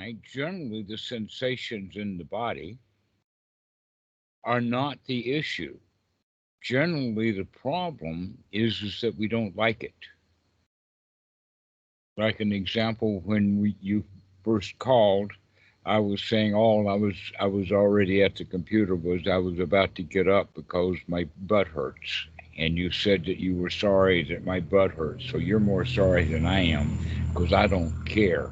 right, generally the sensations in the body are not the issue. Generally, the problem is that we don't like it. Like an example, when you first called, I was saying I was already at the computer was I was about to get up because my butt hurts. And you said that you were sorry that my butt hurts. So you're more sorry than I am because I don't care.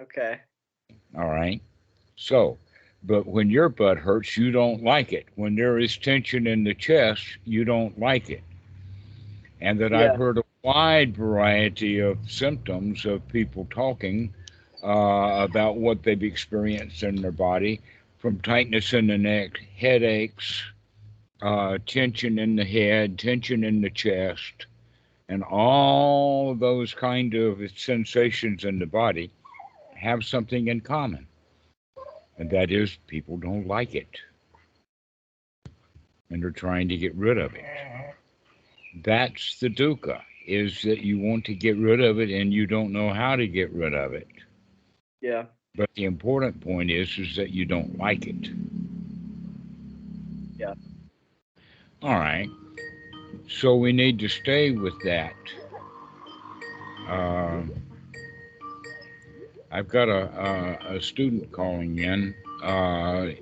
Okay. All right. So, but when your butt hurts, you don't like it. When there is tension in the chest, you don't like it. And that I've Yeah. heard a wide variety of symptoms of people talking about what they've experienced in their body, from tightness in the neck, headaches, tension in the head, tension in the chest, and all those kind of sensations in the body have something in common, and that is people don't like it, and they're trying to get rid of it. That's the dukkha, is that you want to get rid of it and you don't know how to get rid of it. Yeah. But the important point is that you don't like it. Yeah. All right. So we need to stay with that. Uh, I've got a student calling in.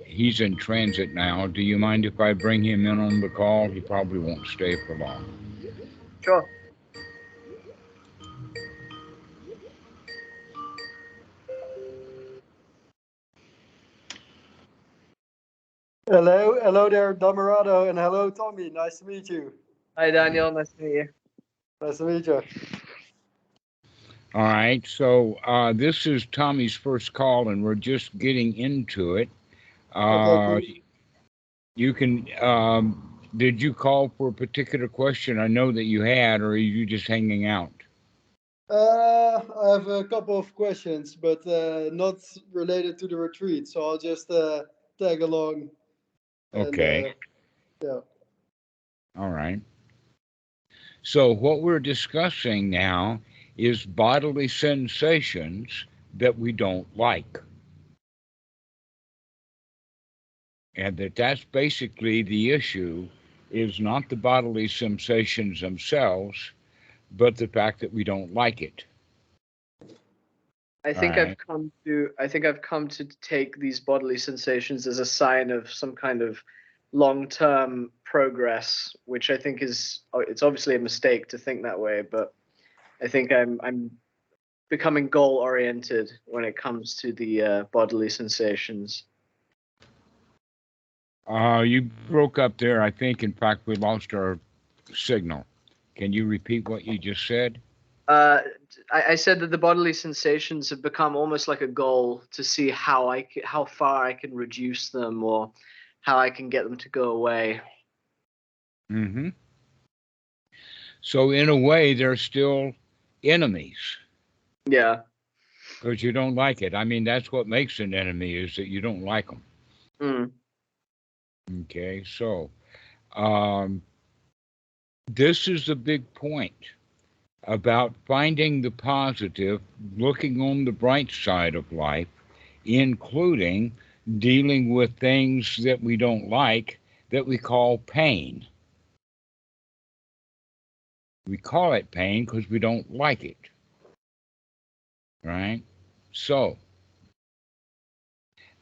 He's in transit now. Do you mind if I bring him in on the call? He probably won't stay for long. Sure. Hello there, Dhammarato, and hello, Tommy. Nice to meet you. Hi, Daniel. Nice to meet you. Nice to meet you. All right. So this is Tommy's first call, and we're just getting into it. Okay, Uh, cool. you can. Did you call for a particular question? I know that you had, or are you just hanging out? I have a couple of questions, but not related to the retreat, so I'll just tag along and Okay. yeah. All right. So what we're discussing now is bodily sensations that we don't like, and that's basically the issue. Is not the bodily sensations themselves, but the fact that we don't like it. I All think right. I've come to take these bodily sensations as a sign of some kind of long-term progress, which I think it's obviously a mistake to think that way, but I think I'm becoming goal-oriented when it comes to the bodily sensations. You broke up there. I think, in fact, we lost our signal. Can you repeat what you just said? Uh, I said that the bodily sensations have become almost like a goal to see how far I can reduce them or how I can get them to go away. Mm-hmm. So, in a way, they're still enemies Yeah. because you don't like it. I mean, that's what makes an enemy is that you don't like them. Mm. Okay. So, um, this is the big point about finding the positive, looking on the bright side of life, including dealing with things that we don't like that we call pain. We call it pain because we don't like it, right? So,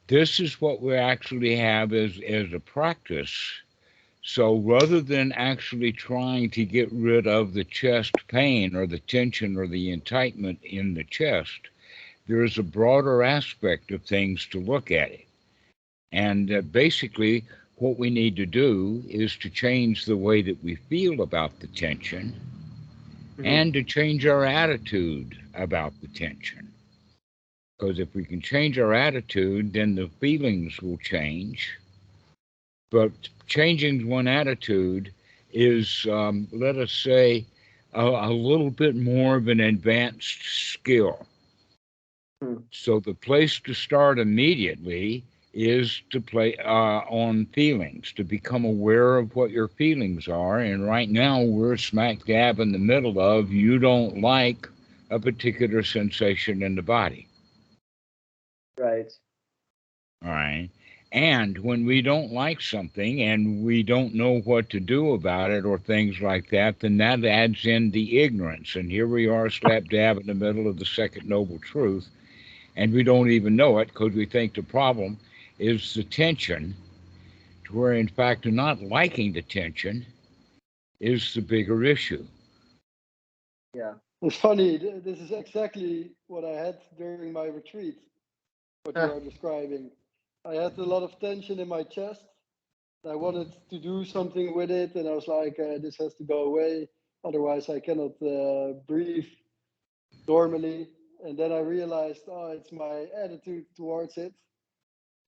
this is what we actually have as a practice. So, rather than actually trying to get rid of the chest pain or the tension or the entightment in the chest, there is a broader aspect of things to look at it. And basically, what we need to do is to change the way that we feel about the tension Hmm. and to change our attitude about the tension. Because if we can change our attitude, then the feelings will change. But changing one attitude is, let us say, a little bit more of an advanced skill. Hmm. So the place to start immediately is to play on feelings, to become aware of what your feelings are. And right now, we're smack dab in the middle of you don't like a particular sensation in the body. Right. All right. And when we don't like something and we don't know what to do about it or things like that, then that adds in the ignorance. And here we are, slap dab in the middle of the second noble truth, and we don't even know it because we think the problem is the tension, to where, in fact, not liking the tension is the bigger issue. Yeah. It's funny. This is exactly what I had during my retreat. What you are describing. I had a lot of tension in my chest. I wanted to do something with it, and I was like, "This has to go away. Otherwise, I cannot breathe normally." And then I realized, oh, it's my attitude towards it.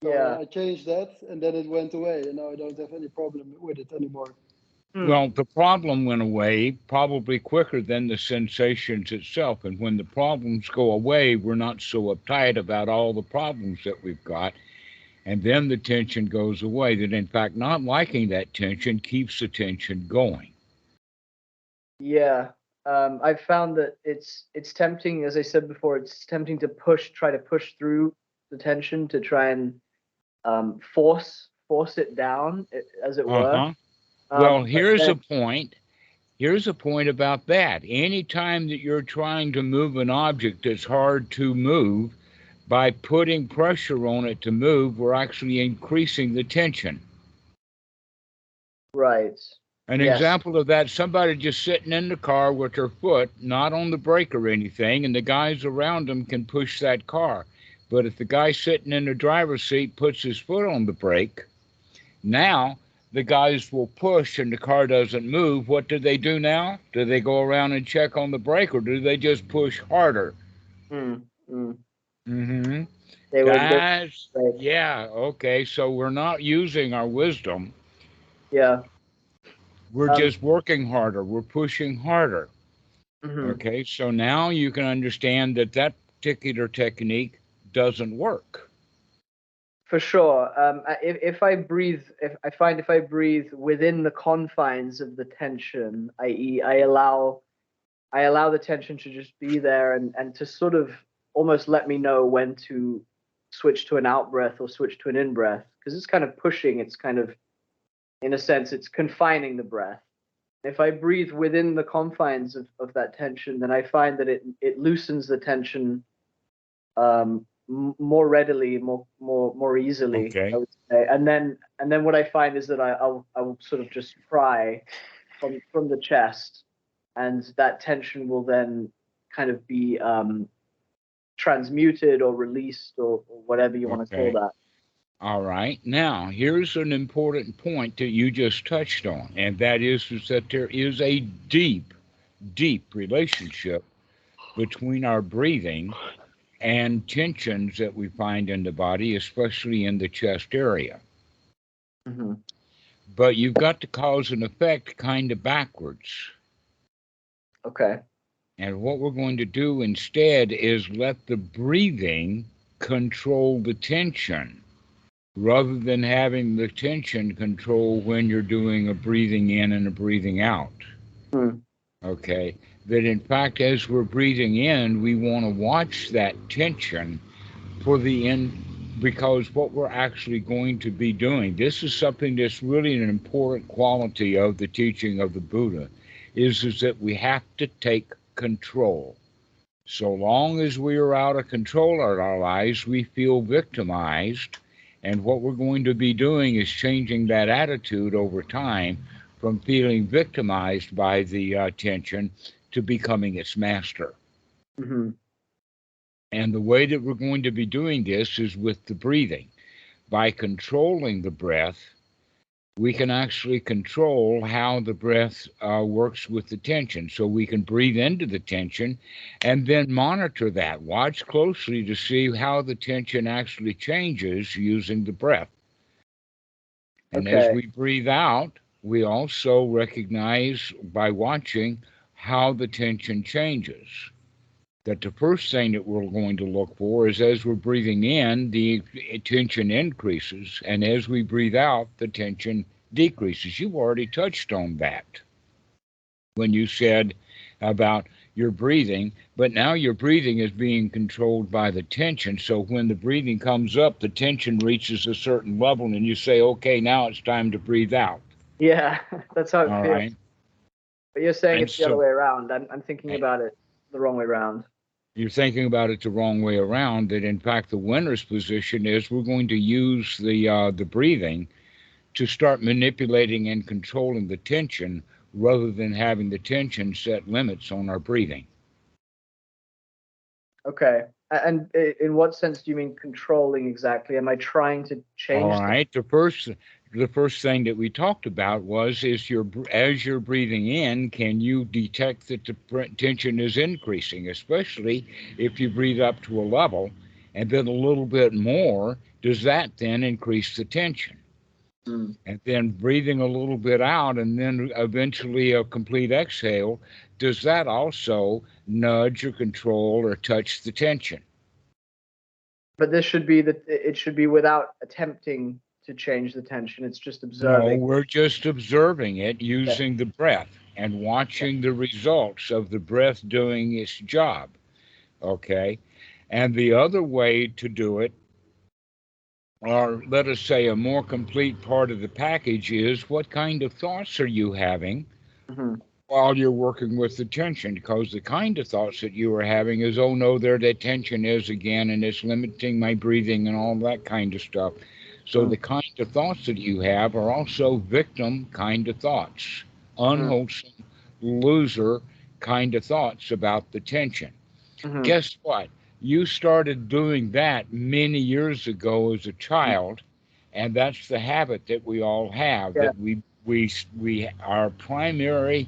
So Yeah. I changed that, and then it went away, and now I don't have any problem with it anymore. Well, the problem went away probably quicker than the sensations itself. And when the problems go away, we're not so uptight about all the problems that we've got. And then the tension goes away. That, in fact, not liking that tension keeps the tension going. Yeah. I've found that it's tempting, as I said before, it's tempting to try to push through the tension, to try and force it down, as it were. Uh-huh. Well, But here's then, a point. Here's a point about that. Anytime that you're trying to move an object that's hard to move, by putting pressure on it to move, we're actually increasing the tension. right. An Yes. example of that, somebody just sitting in the car with their foot not on the brake or anything, and the guys around them can push that car. But if the guy sitting in the driver's seat puts his foot on the brake, now the guys will push and the car doesn't move. What do they do now? Do they go around and check on the brake, or do they just push harder? Mm, mm. Mm-hmm. They would. Guys, Right. yeah, okay, so we're not using our wisdom. Yeah. We're Um. just working harder. We're pushing harder. Mhm. Okay, so now you can understand that that particular technique doesn't work. For sure. If I breathe, if I breathe within the confines of the tension, i.e., I allow the tension to just be there, and to sort of almost let me know when to switch to an out breath or switch to an in breath, because it's kind of pushing. It's kind of, in a sense, it's confining the breath. If I breathe within the confines of that tension, then I find that it loosens the tension more readily, more easily, I Okay, would say. And then what I find is that I'll sort of just pry from the chest, and that tension will then kind of be transmuted or released, or whatever you want to call okay. that. All right. Now, here's an important point that you just touched on, and that is that there is a deep, deep relationship between our breathing and tensions that we find in the body, especially in the chest area. Mm-hmm. But you've got the cause and effect kind of backwards. Okay. And what we're going to do instead is let the breathing control the tension rather than having the tension control when you're doing a breathing in and a breathing out. Mm. Okay. That in fact, as we're breathing in, we want to watch that tension for the end, because what we're actually going to be doing, this is something that's really an important quality of the teaching of the Buddha, is that we have to take control. So long as we are out of control in our lives, we feel victimized. And what we're going to be doing is changing that attitude over time from feeling victimized by the tension to becoming its master. Mm-hmm. And the way that we're going to be doing this is with the breathing. By controlling the breath, we can actually control how the breath works with the tension. So we can breathe into the tension and then monitor that. Watch closely to see how the tension actually changes using the breath. And as Okay. we breathe out, we also recognize by watching how the tension changes. that the first thing that we're going to look for is as we're breathing in, the tension increases, and as we breathe out, the tension decreases. You've already touched on that when you said about your breathing, but now your breathing is being controlled by the tension. So when the breathing comes up, the tension reaches a certain level, and you say, okay, now it's time to breathe out. Yeah, that's how it All feels. right. But you're saying And it's the other so way around. I'm thinking about it the wrong way around. you're thinking about it the wrong way around, that in fact the winner's position is we're going to use the breathing to start manipulating and controlling the tension rather than having the tension set limits on our breathing. Okay. And in what sense do you mean controlling exactly? Am I trying to change? All right. The first thing that we talked about was as you're breathing in, can you detect that the tension is increasing, especially if you breathe up to a level and then a little bit more, does that then increase the tension? And then breathing a little bit out and then eventually a complete exhale, does that also nudge or control or touch the tension? But this should be that it should be without attempting to change the tension. It's just No, observing. we're just observing it using the breath and watching the results of the breath doing its job. Okay. And the other way to do it, or let us say a more complete part of the package, is what kind of thoughts are you having while you're working with the tension? Because the kind of thoughts that you are having is, oh no, there that tension is again, and it's limiting my breathing and all that kind of stuff. So the kind of thoughts that you have are also victim kind of thoughts, unwholesome, loser kind of thoughts about the tension. Guess what? You started doing that many years ago as a child, and that's the habit that we all have. Yeah. That we our primary,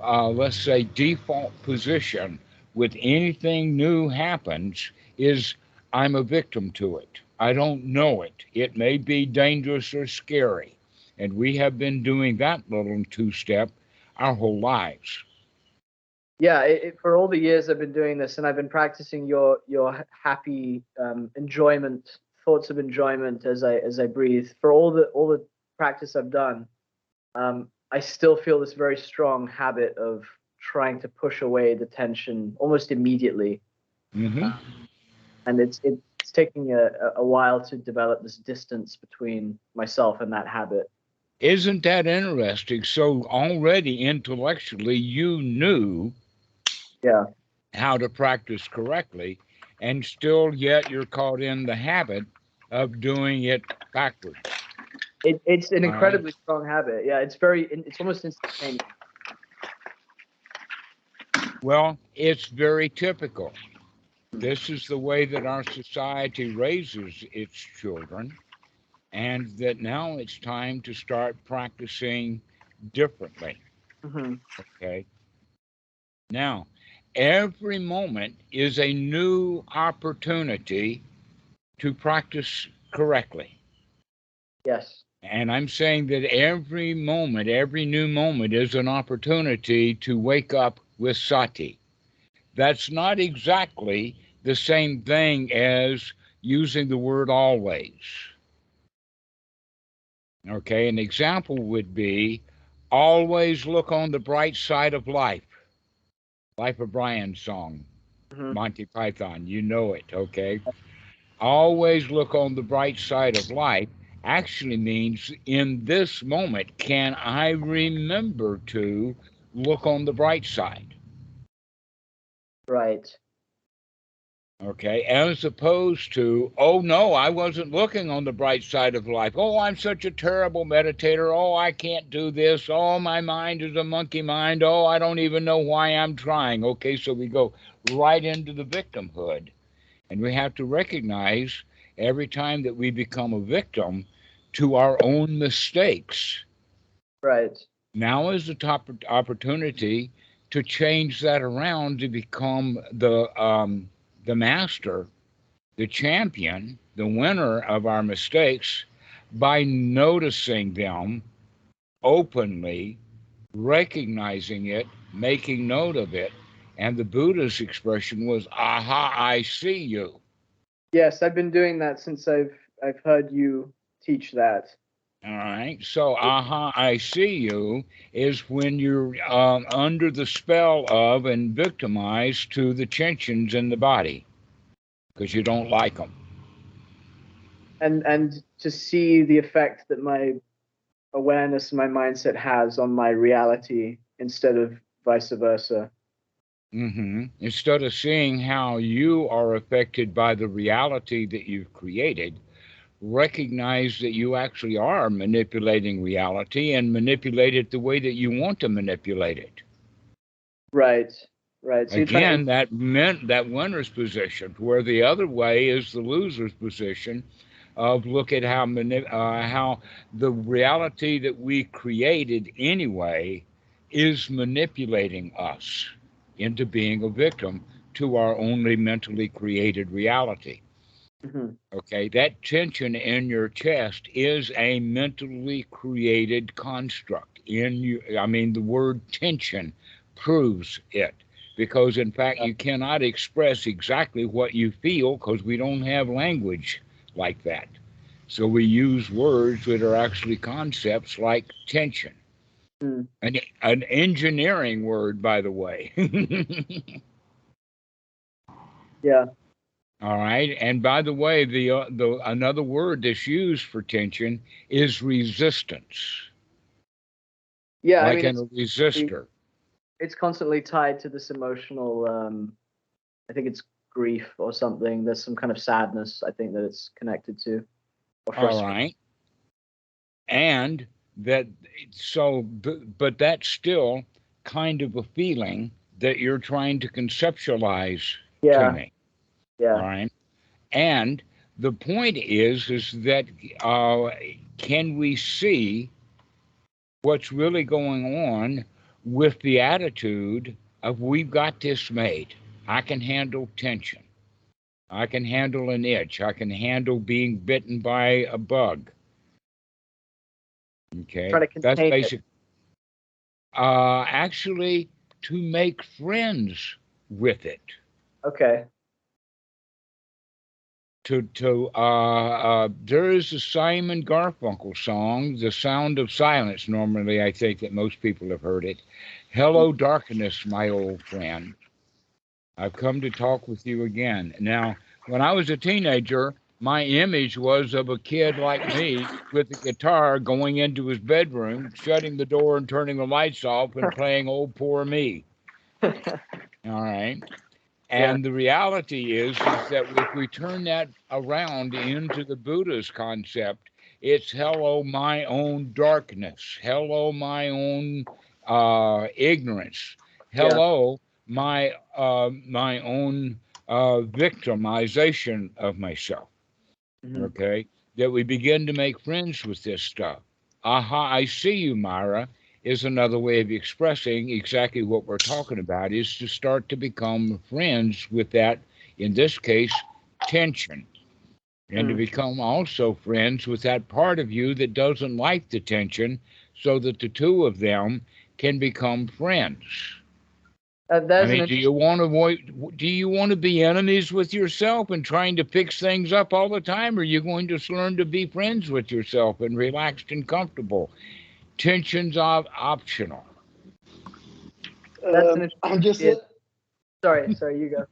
let's say, default position with anything new happens is I'm a victim to it. I don't know it. It may be dangerous or scary, and we have been doing that little two-step our whole lives. Yeah, for all the years I've been doing this, and I've been practicing your happy enjoyment, thoughts of enjoyment as I breathe. For all the practice I've done, I still feel this very strong habit of trying to push away the tension almost immediately, and it's taking a while to develop this distance between myself and that habit. Isn't that interesting? So already intellectually you knew how to practice correctly, and still yet you're caught in the habit of doing it backwards. It's an incredibly strong habit. Yeah, it's almost instantaneous. Well, it's very typical. This is the way that our society raises its children, and that now it's time to start practicing differently. Okay. Now, every moment is a new opportunity to practice correctly. Yes. And I'm saying that every moment, every new moment is an opportunity to wake up with sati. That's not exactly the same thing as using the word always. Okay, an example would be always look on the bright side of life. Life of Brian song, Monty Python, you know it, okay? Always look on the bright side of life actually means in this moment, can I remember to look on the bright side? Right. Okay, as opposed to, oh no, I wasn't looking on the bright side of life. Oh, I'm such a terrible meditator. Oh, I can't do this. Oh, my mind is a monkey mind. Oh, I don't even know why I'm trying. Okay, so we go right into the victimhood. And we have to recognize every time that we become a victim to our own mistakes. Right. Now is the top opportunity to change that around to become the master, the champion, the winner of our mistakes by noticing them openly, recognizing it, making note of it, And the Buddha's expression was, aha, I see you. Yes, I've been doing that since I've heard you teach that. All right. So, aha, I see you is when you're under the spell of and victimized to the tensions in the body because you don't like them. And to see the effect that my awareness and my mindset has on my reality instead of vice versa. Instead of seeing how you are affected by the reality that you've created, recognize that you actually are manipulating reality and manipulate it the way that you want to manipulate it. Right. So Again, that meant that winner's position, where the other way is the loser's position of look at how the reality that we created anyway is manipulating us into being a victim to our only mentally created reality. Okay, that tension in your chest is a mentally created construct. In you, I mean, the word tension proves it because, in fact, you cannot express exactly what you feel because we don't have language like that. So we use words that are actually concepts like tension. An engineering word, by the way. Yeah. All right. And by the way, the another word that's used for tension is resistance. Yeah, Like in a resistor. It's constantly tied to this emotional. I think it's grief or something. There's some kind of sadness. I think that it's connected to. All right. And that but that's still kind of a feeling that you're trying to conceptualize to me. Yeah. All right. And the point is that can we see what's really going on with the attitude of we've got this made. I can handle tension. I can handle an itch. I can handle being bitten by a bug. Okay. Try to contain That's basic. it. Actually, to make friends with it. Okay. There is a Simon Garfunkel song, The Sound of Silence. Normally, I think that most people have heard it. Hello, darkness, my old friend. I've come to talk with you again. Now, when I was a teenager, my image was of a kid like me with a guitar going into his bedroom, shutting the door and turning the lights off and playing Old Poor Me. All right. And the reality is that if we turn that around into the Buddha's concept, it's hello, my own darkness. Hello, my own ignorance. Hello, my own victimization of myself. Okay, that we begin to make friends with this stuff. Aha, I see you, Myra, is another way of expressing exactly what we're talking about, is to start to become friends with that, in this case, tension. And to become also friends with that part of you that doesn't like the tension, so that the two of them can become friends. I mean, do you want to be enemies with yourself and trying to fix things up all the time, or are you going to learn to be friends with yourself and relaxed and comfortable? Tension's optional. That's an I'm just. Sorry, you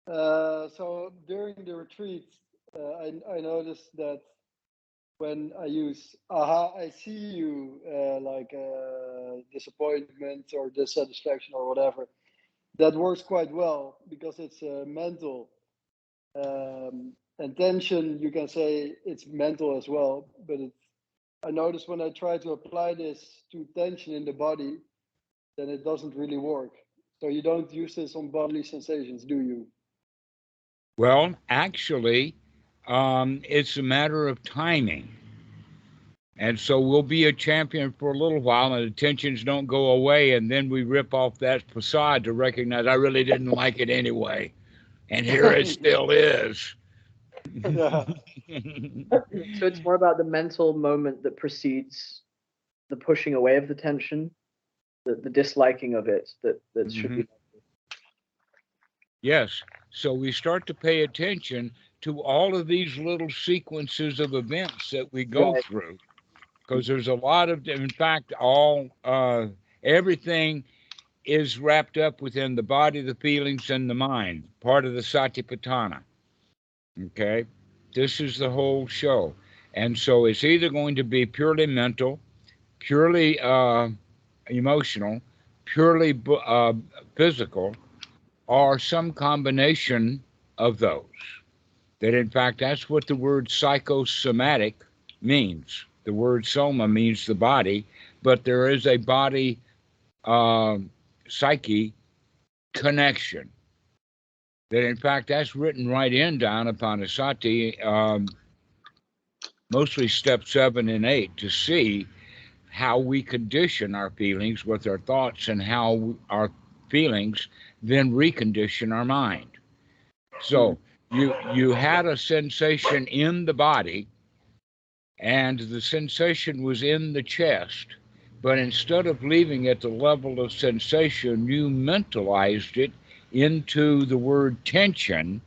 go. So during the retreats, I noticed that when I use "aha, I see you," like disappointment or dissatisfaction or whatever, that works quite well because it's mental. And tension, you can say it's mental as well, but I notice when I try to apply this to tension in the body, then it doesn't really work. So you don't use this on bodily sensations, do you? Well, actually, it's a matter of timing. And so we'll be a champion for a little while, and the tensions don't go away, and then we rip off that facade to recognize I really didn't like it anyway, and here it still is. Yeah. So it's more about the mental moment that precedes the pushing away of the tension, the disliking of it that should be. Yes. So we start to pay attention to all of these little sequences of events that we go Right. through, because there's a lot of, in fact, all everything is wrapped up within the body, the feelings, and the mind, part of the Satipatthana. Okay, this is the whole show, and so it's either going to be purely mental, purely emotional, purely physical, or some combination of those. That in fact, that's what the word psychosomatic means. The word soma means the body, but there is a body uh, psyche connection. That in fact, that's written right in Dhanapanasati, mostly step 7 and 8, to see how we condition our feelings with our thoughts and how our feelings then recondition our mind. So you had a sensation in the body, and the sensation was in the chest, but instead of leaving at the level of sensation, you mentalized it into the word tension,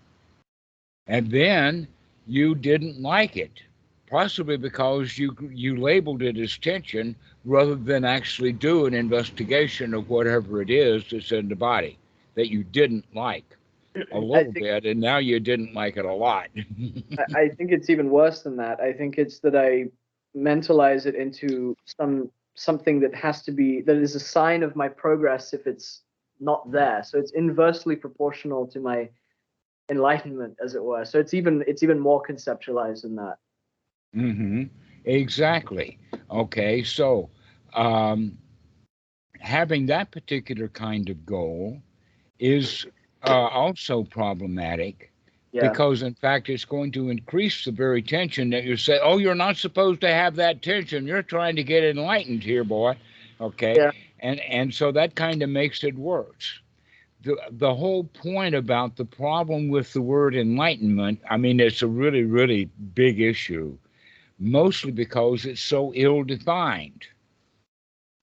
and then you didn't like it, possibly because you labeled it as tension rather than actually do an investigation of whatever it is that's in the body that you didn't like a I little think bit, and now you didn't like it a lot. I think it's even worse than that. I think it's that I mentalize it into something that has to be, that is a sign of my progress if it's not there. So it's inversely proportional to my enlightenment, as it were. So it's even more conceptualized than that. Hmm. Exactly. Okay, so um, having that particular kind of goal is also problematic, Yeah. because in fact it's going to increase the very tension that you say, oh, you're not supposed to have that tension, you're trying to get enlightened here, boy. Okay, Yeah. and so that kind of makes it worse. The whole point about the problem with the word enlightenment, I mean, it's a really, really big issue, mostly because it's so ill defined.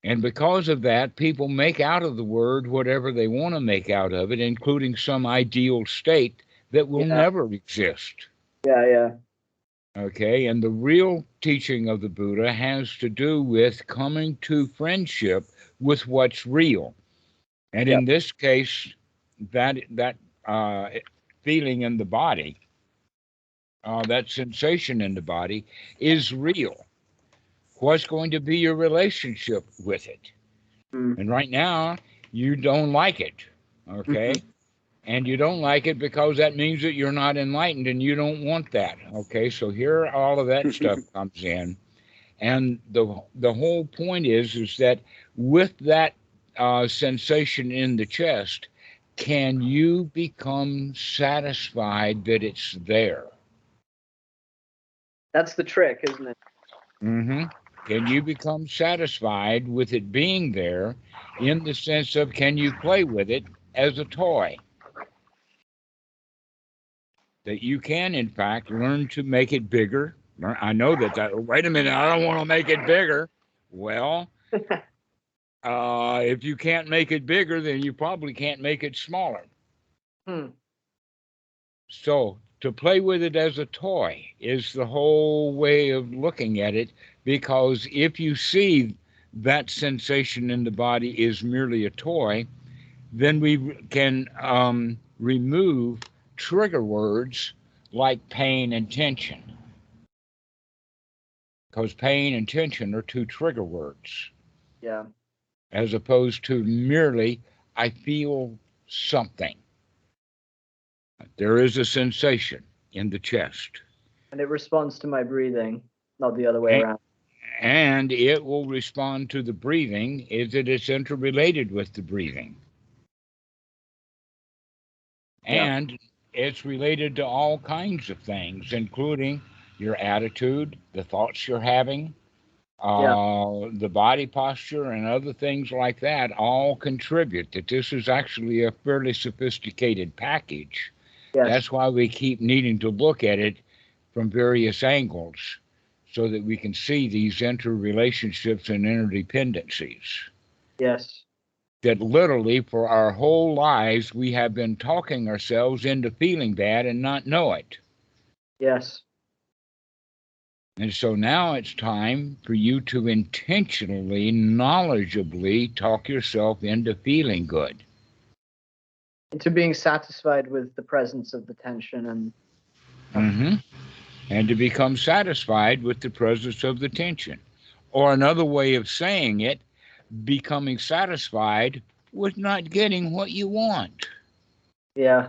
And because of that, people make out of the word whatever they want to make out of it, including some ideal state that will Yeah. never exist. Yeah. Yeah. Okay, and the real teaching of the Buddha has to do with coming to friendship with what's real. And Yeah. in this case, that uh, feeling in the body, that sensation in the body, is real. What's going to be your relationship with it? Mm. And right now, you don't like it, Hmm. okay? And you don't like it because that means that you're not enlightened and you don't want that, okay? So here all of that stuff comes in. And the whole point is that with that sensation in the chest, can you become satisfied that it's there? That's the trick, isn't it? Hmm. Can you become satisfied with it being there, in the sense of, can you play with it as a toy? That you can, in fact, learn to make it bigger. I know wait a minute, I don't want to make it bigger. Well, if you can't make it bigger, then you probably can't make it smaller. Hmm. So to play with it as a toy is the whole way of looking at it, because if you see that sensation in the body is merely a toy, then we can remove trigger words like pain and tension, because pain and tension are two trigger words, Yeah. as opposed to merely, I feel something. There is a sensation in the chest. And it responds to my breathing, not the other way And, around. and it will respond to the breathing, is that it's interrelated with the breathing. Yeah. And it's related to all kinds of things, including your attitude, the thoughts you're having, Yeah. the body posture, and other things like that all contribute. That this is actually a fairly sophisticated package. Yes. That's why we keep needing to look at it from various angles, so that we can see these interrelationships and interdependencies. Yes. that literally for our whole lives we have been talking ourselves into feeling bad and not know it. Yes. And so now it's time for you to intentionally, knowledgeably talk yourself into feeling good. Into being satisfied with the presence of the tension and Mm-hmm. And to become satisfied with the presence of the tension. Or another way of saying it, becoming satisfied with not getting what you want. yeah.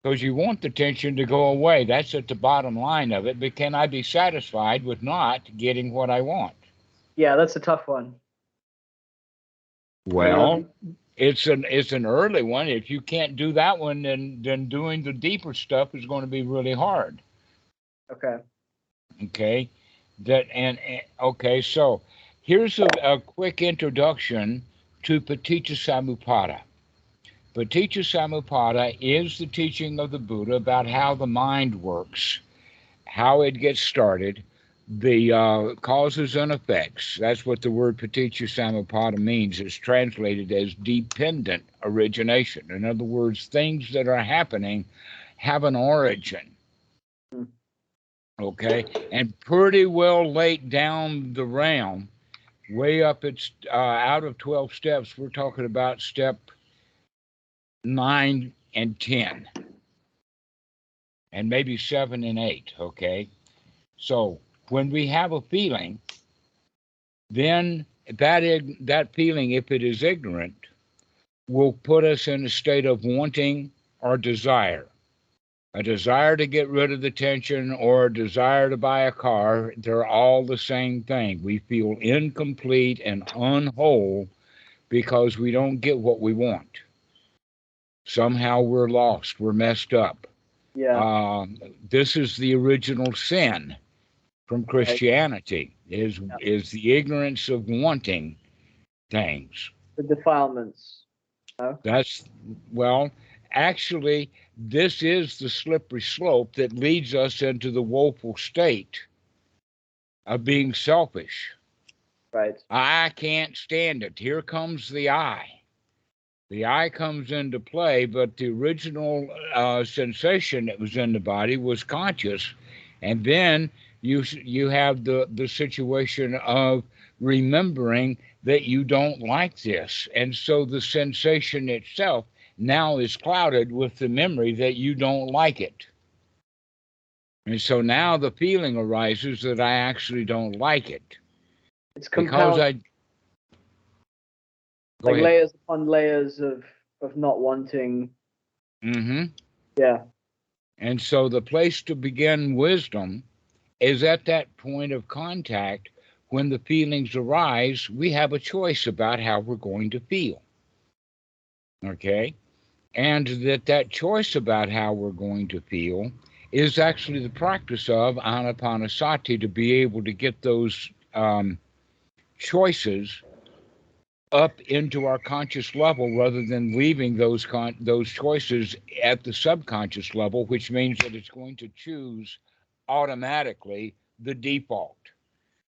Because you want the tension to go away. That's at the bottom line of it. But can I be satisfied with not getting what I want? Yeah, that's a tough one. Well, it's an early one. If you can't do that one, then doing the deeper stuff is going to be really hard. Okay. Okay, okay. So here's a quick introduction to Paticca Samuppada. Paticca Samuppada is the teaching of the Buddha about how the mind works, how it gets started, the causes and effects. That's what the word Paticca Samuppada means. It's translated as dependent origination. In other words, things that are happening have an origin. Okay, and pretty well late down the realm, way up it's out of 12 steps, we're talking about step 9 and 10, and maybe 7 and 8. Okay, so when we have a feeling, then that feeling, if it is ignorant, will put us in a state of wanting or desire. A desire to get rid of the tension or a desire to buy a car, they're all the same thing. We feel incomplete and unwhole because we don't get what we want. Somehow we're lost, we're messed up. Yeah. This is the original sin from Christianity, is the ignorance of wanting things. The defilements. That's, well, actually, this is the slippery slope that leads us into the woeful state of being selfish. Right. I can't stand it. Here comes the I. The I comes into play, but the original sensation that was in the body was conscious. And then you have the situation of remembering that you don't like this. And so the sensation itself now is clouded with the memory that you don't like it. And so now the feeling arises that I actually don't like it. It's Because compound, like layers upon layers of not wanting. Mm-hmm. Yeah. And so the place to begin wisdom is at that point of contact. When the feelings arise, we have a choice about how we're going to feel. Okay? And that choice about how we're going to feel is actually the practice of anapanasati, to be able to get those choices up into our conscious level rather than leaving those choices at the subconscious level, which means that it's going to choose automatically the default.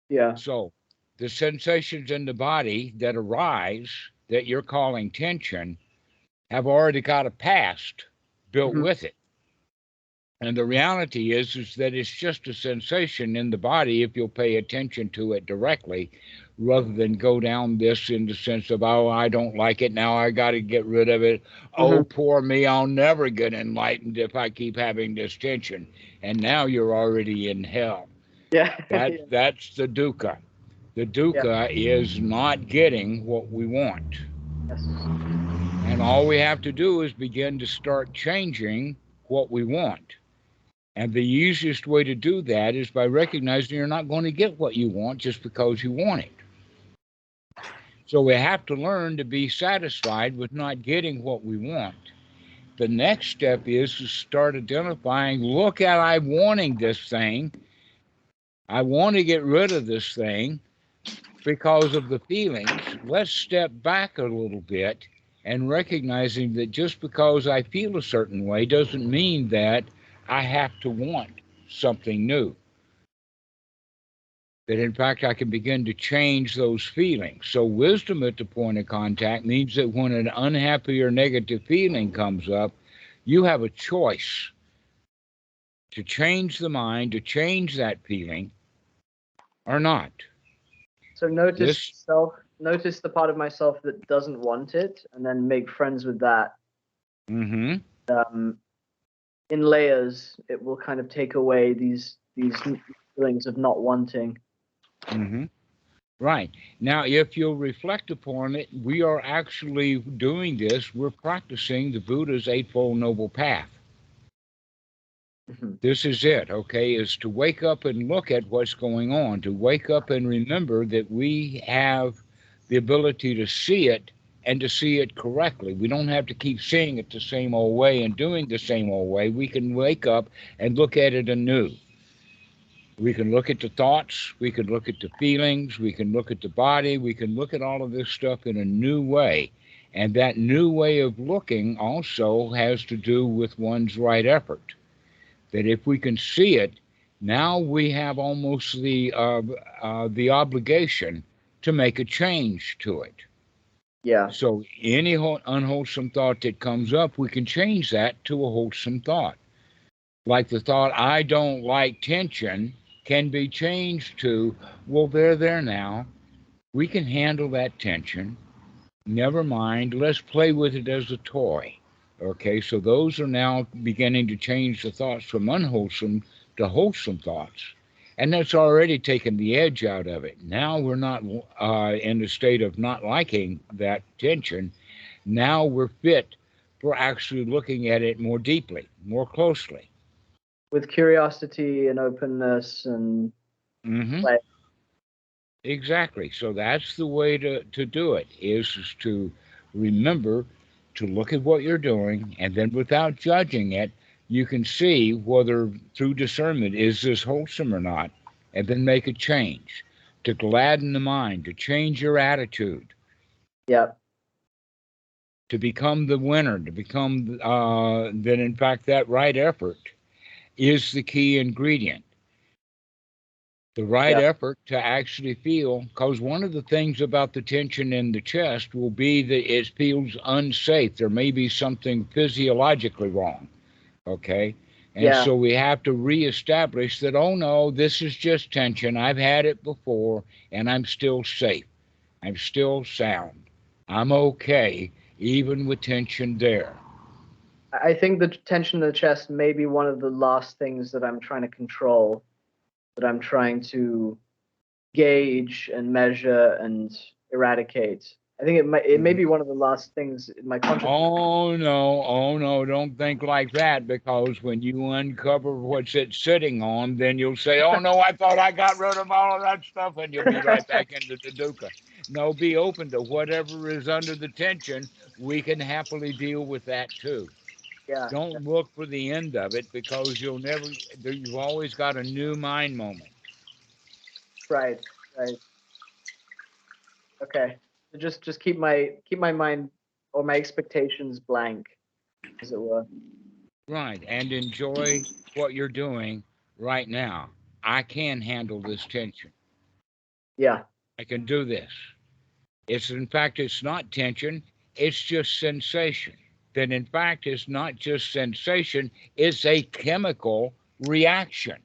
Yeah. So the sensations in the body that arise that you're calling tension have already got a past built with it. And the reality is that it's just a sensation in the body if you'll pay attention to it directly, rather than go down this in the sense of, oh, I don't like it, now I got to get rid of it. Oh, poor me, I'll never get enlightened if I keep having this tension. And now you're already in hell. Yeah. That's the dukkha. The dukkha is not getting what we want. Yes. And all we have to do is begin to start changing what we want. And the easiest way to do that is by recognizing you're not going to get what you want just because you want it. So we have to learn to be satisfied with not getting what we want. The next step is to start identifying, look at, I'm wanting this thing. I want to get rid of this thing because of the feelings. Let's step back a little bit and recognizing that just because I feel a certain way doesn't mean that I have to want something new. that in fact I can begin to change those feelings. So wisdom at the point of contact means that when an unhappy or negative feeling comes up, you have a choice to change the mind, to change that feeling or not. So This, notice the part of myself that doesn't want it, and then make friends with that. mm-hmm, In layers, it will kind of take away these feelings of not wanting. mm-hmm. Right. Now, if you'll reflect upon it, we are actually doing this. We're practicing the Buddha's Eightfold Noble Path. Mm-hmm. This is it, okay, is to wake up and look at what's going on, to wake up and remember that we have the ability to see it and to see it correctly. We don't have to keep seeing it the same old way and doing the same old way. We can wake up and look at it anew. We can look at the thoughts, we can look at the feelings, we can look at the body, we can look at all of this stuff in a new way. And that new way of looking also has to do with one's right effort. That if we can see it, now we have almost the obligation to make a change to it. Yeah. So any unwholesome thought that comes up, we can change that to a wholesome thought. Like the thought, I don't like tension, can be changed to, well, they're there now. We can handle that tension. Never mind. Let's play with it as a toy. Okay, so those are now beginning to change the thoughts from unwholesome to wholesome thoughts. And that's already taken the edge out of it. Now we're not in the state of not liking that tension. Now we're fit for actually looking at it more deeply, more closely. With curiosity and openness and Mm-hmm. play. Exactly. So that's the way to do it, is to remember to look at what you're doing, and then without judging it, you can see whether through discernment is this wholesome or not, and then make a change to gladden the mind, to change your attitude, Yeah. to become the winner, to become that in fact that right effort is the key ingredient. The right Yeah. effort to actually feel, because one of the things about the tension in the chest will be that it feels unsafe. There may be something physiologically wrong, okay? And Yeah. so we have to reestablish that, oh no, this is just tension. I've had it before and I'm still safe. I'm still sound. I'm okay, even with tension there. I think the tension in the chest may be one of the last things that I'm trying to control, that I'm trying to gauge and measure and eradicate. I think it may be one of the last things in my consciousness. Oh no, don't think like that, because when you uncover what's it sitting on, then you'll say, oh no, I thought I got rid of all of that stuff, and you'll be right back into the dukkha. No, be open to whatever is under the tension. We can happily deal with that too. Yeah. Don't look for the end of it, because you've always got a new mind moment. Right. Right. Okay. So just keep my mind or my expectations blank, as it were. Right, and enjoy what you're doing right now. I can handle this tension. Yeah. I can do this. It's in fact, it's not tension, it's just sensation. That in fact, it's not just sensation, it's a chemical reaction.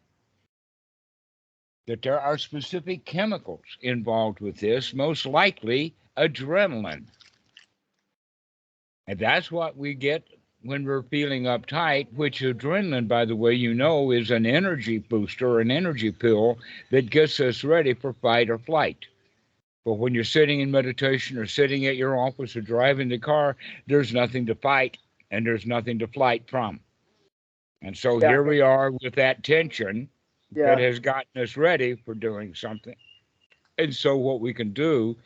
That there are specific chemicals involved with this, most likely adrenaline. And that's what we get when we're feeling uptight, which adrenaline, by the way, you know, is an energy booster, an energy pill that gets us ready for fight or flight. But when you're sitting in meditation or sitting at your office or driving the car, there's nothing to fight and there's nothing to flight from. And so Yeah. here we are with that tension that Yeah. has gotten us ready for doing something. And so what we can do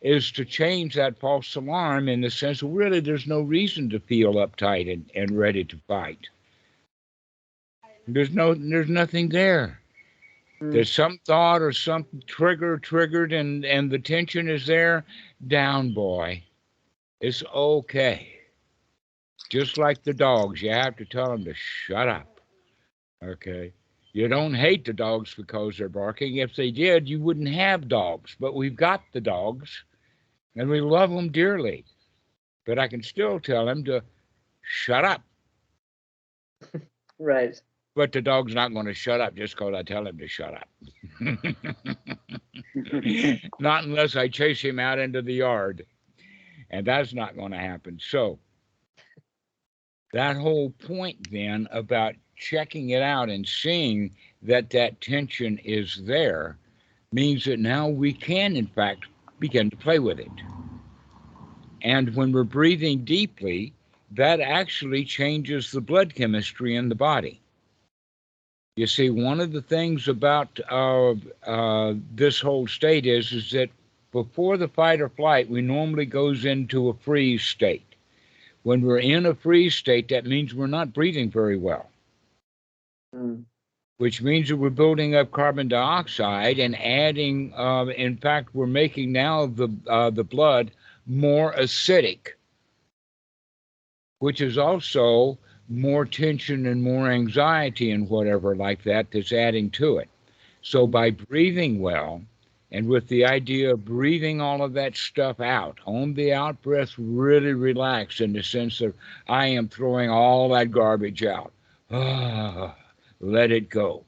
is to change that false alarm in the sense of really there's no reason to feel uptight and ready to fight. There's nothing there. Mm. There's some thought or some triggered and the tension is there. Down, boy. It's okay. Just like the dogs, you have to tell them to shut up. Okay. You don't hate the dogs because they're barking. If they did, you wouldn't have dogs. But we've got the dogs, and we love them dearly. But I can still tell them to shut up. Right. But the dog's not going to shut up just because I tell him to shut up. Not unless I chase him out into the yard. And that's not going to happen. So that whole point then about checking it out and seeing that that tension is there means that now we can, in fact, begin to play with it. And when we're breathing deeply, that actually changes the blood chemistry in the body. You see, one of the things about this whole state is that before the fight or flight, we normally goes into a freeze state. When we're in a freeze state, that means we're not breathing very well, which means that we're building up carbon dioxide and adding, in fact, we're making now the blood more acidic, which is also more tension and more anxiety and whatever like that that's adding to it. So by breathing well, and with the idea of breathing all of that stuff out, on the out breath, really relax in the sense of I am throwing all that garbage out. Let it go.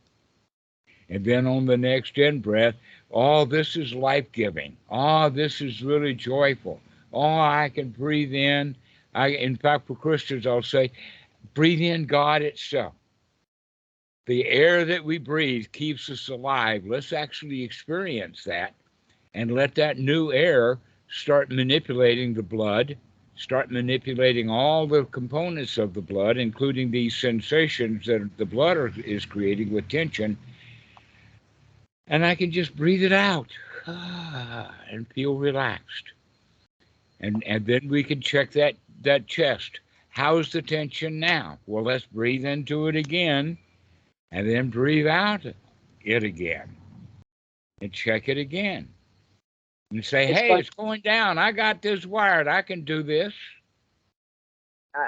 And then on the next in breath, oh, this is life-giving. Oh, this is really joyful. Oh, I can breathe in. In fact, for Christians, I'll say, breathe in God itself. The air that we breathe keeps us alive. Let's actually experience that and let that new air start manipulating the blood, start manipulating all the components of the blood, including these sensations that the blood is creating with tension. And I can just breathe it out and feel relaxed. And then we can check that chest. How's the tension now? Well, let's breathe into it again. And then breathe out it again and check it again and say, hey, it's going down. I got this wired. I can do this.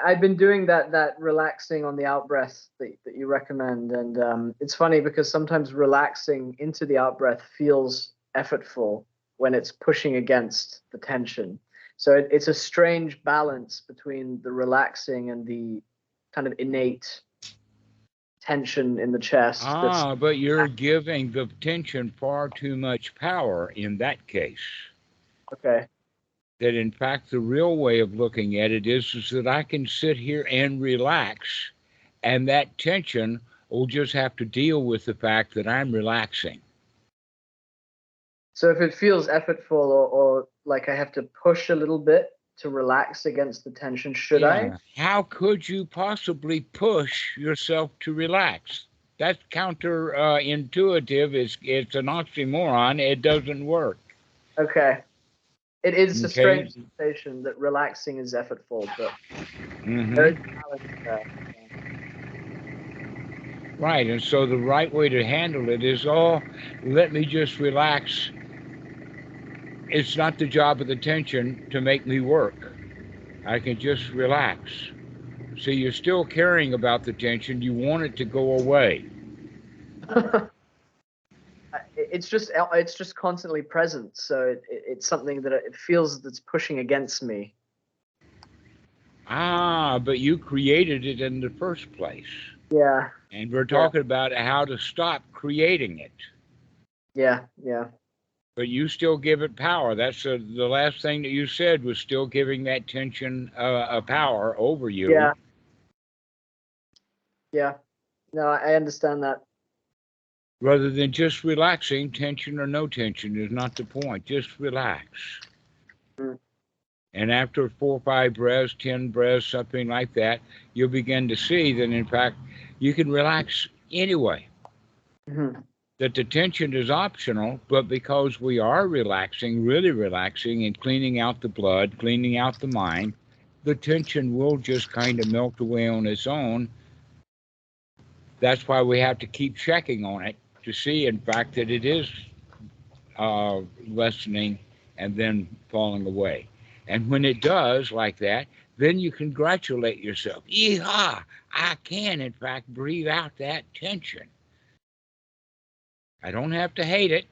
I've been doing that relaxing on the out breath that you recommend. And it's funny because sometimes relaxing into the out breath feels effortful when it's pushing against the tension. So it's a strange balance between the relaxing and the kind of innate tension in the chest. But you're giving the tension far too much power in that case. Okay. That in fact, the real way of looking at it is that I can sit here and relax, and that tension will just have to deal with the fact that I'm relaxing. So if it feels effortful or like I have to push a little bit to relax against the tension, should I? How could you possibly push yourself to relax? That's counterintuitive. It's an oxymoron. It doesn't work. Okay. It is a strange sensation that relaxing is effortful, but there is balance there. Right, and so the right way to handle it is, let me just relax. It's not the job of the tension to make me work. I can just relax. So you're still caring about the tension. You want it to go away. It's just constantly present. So it's something that it feels that's pushing against me. But you created it in the first place. Yeah. And we're talking about how to stop creating it. Yeah. But you still give it power. That's the last thing that you said was still giving that tension a power over you. Yeah. No, I understand that. Rather than just relaxing, tension or no tension is not the point. Just relax. And after 4 or 5 breaths, 10 breaths, something like that, you'll begin to see that, in fact, you can relax anyway. That the tension is optional, but because we are relaxing, really relaxing, and cleaning out the blood, cleaning out the mind, the tension will just kind of melt away on its own. That's why we have to keep checking on it to see, in fact, that it is lessening and then falling away. And when it does like that, then you congratulate yourself. Yeehaw! I can, in fact, breathe out that tension. I don't have to hate it.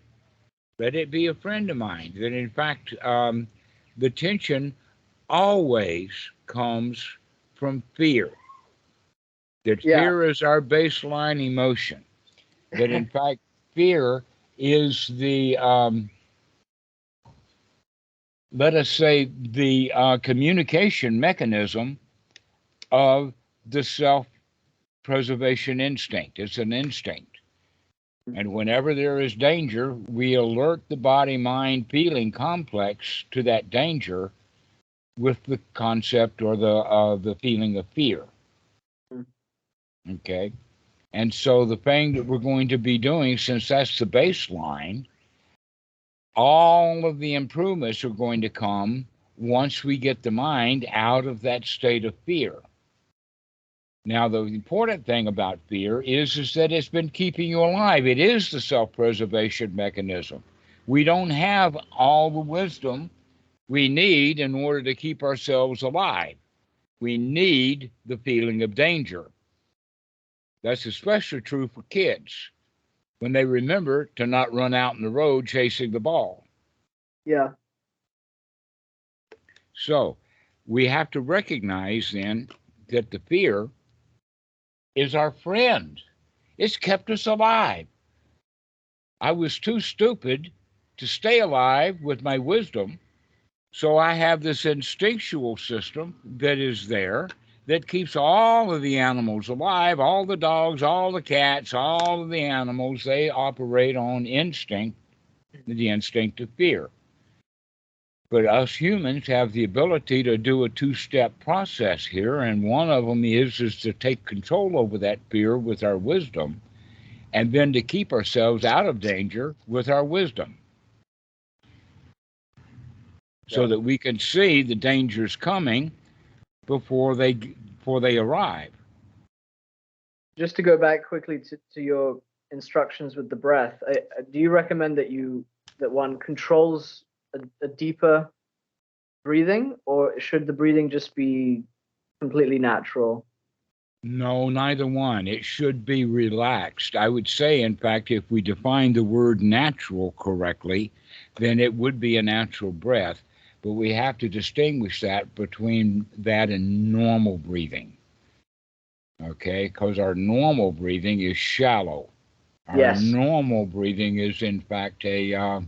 Let it be a friend of mine. That in fact, the tension always comes from fear. That Yeah. fear is our baseline emotion. That in fact, fear is the, let us say, the communication mechanism of the self preservation instinct. It's an instinct. And whenever there is danger, we alert the body mind feeling complex to that danger with the concept or the feeling of fear. Okay. And so the thing that we're going to be doing, since that's the baseline, all of the improvements are going to come once we get the mind out of that state of fear. Now, the important thing about fear is that it's been keeping you alive. It is the self-preservation mechanism. We don't have all the wisdom we need in order to keep ourselves alive. We need the feeling of danger. That's especially true for kids when they remember to not run out in the road chasing the ball. Yeah. So we have to recognize then that the fear is our friend. It's kept us alive. I was too stupid to stay alive with my wisdom, so I have this instinctual system that is there that keeps all of the animals alive, all the dogs, all the cats, all of the animals, they operate on instinct, the instinct of fear. But us humans have the ability to do a two-step process here, and one of them is to take control over that fear with our wisdom, and then to keep ourselves out of danger with our wisdom, so that we can see the dangers coming before they arrive. Just to go back quickly to your instructions with the breath, do you recommend that one controls a deeper breathing, or should the breathing just be completely natural? No, neither one. It should be relaxed. I would say, in fact, if we define the word natural correctly, then it would be a natural breath. But we have to distinguish that between that and normal breathing. Okay? Because our normal breathing is shallow. Our Yes. normal breathing is, in fact, a